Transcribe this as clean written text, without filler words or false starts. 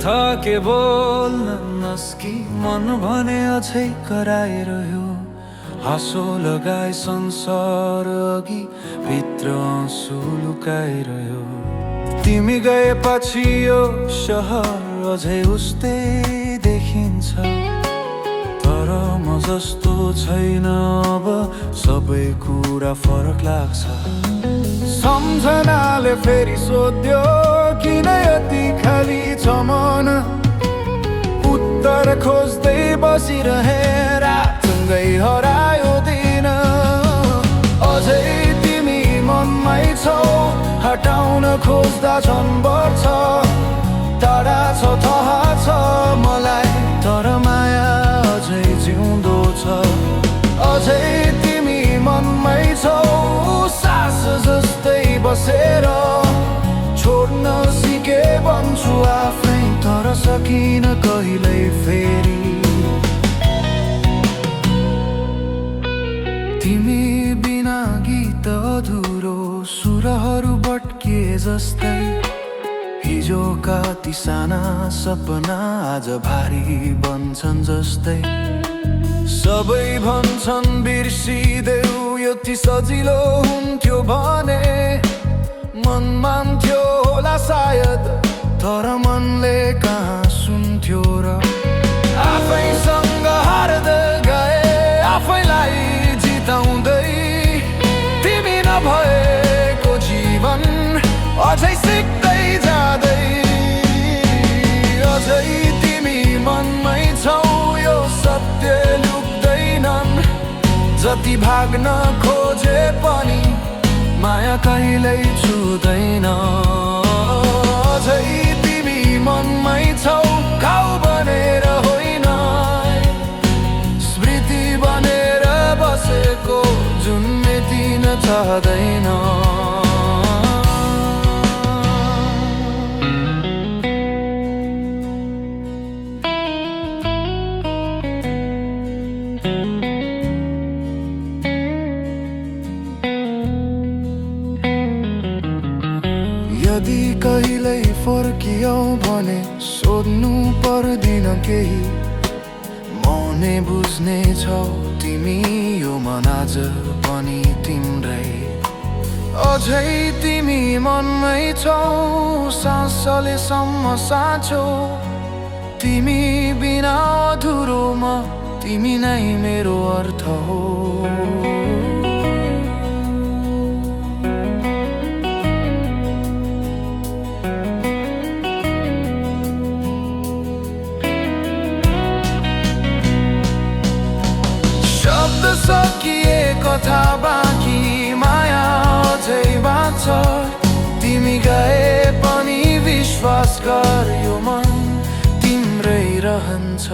थाके बोल्न नस्की मन भने अझै कराइरह्यो। हाँसो लगाए संसार अघि भित्र आँसु लुकाइरह्यो। तिमी गएपछि यो सहर अझै उस्तै देखिन्छ, तर म जस्तो छैन अब सबै कुरा फरक लाग्छ। सम्झनाले फेरि सोध्यो किन यति खाली छ मन, उत्तर खोज्दै बसिरहे रातसँगै हरायो दिन। अझै तिमी मनमै छौ, हटाउन खोज्दा क्षण बढ्छ। टाढा छ थाहा छ मलाई, तर माया अझै जिउँदो छ। अझै तिमी मनमै छौ, सास जस्तै बसेर छोड्न सिके भन्छु आफै, तर सकिन कहिल्यै फेरि। तिमी बिना गीत अधुरो, सुरहरू भट्किए जस्तै। हिजोका ती साना सपना आज भारी बन्छन् जस्तै। सबै भन्छन् बिर्सिदेऊ यति सजिलो हुन्थ्यो भने, मन मान्थ्यो होला सायद, तर मनले कहाँ सुन्थ्यो र। आफैसँग हार्दै गए आफैलाई जिताउँदै, तिमी नभएको जीवन अझै सिक्दै जाँदै। अझै तिमी मनमै छौ, यो सत्य लुक्दैनन्। जति भाग्न खोजे पनि माया कहिल्यै छुँदैन। अझै तिमी मनमै छौ, घाउ बनेर होइन, स्मृति बनेर बसेको जुन मेटिन चाहदैन। यदि कहिल्यै फर्कियौ भने सोध्नु पर्दिन केही, मने बुझ्ने छौ तिमी यो मन आज पनि तिम्रै। अझै तिमी मनमै छौ, सासले सम्म साँचो। तिमी बिना अधुरोमा तिमी नै मेरो अर्थ हो। सकिए कथा बाँकी माया अझै बाँच्छ। तिमी गए पनि विश्वास गर यो मन तिम्रै रहन्छ।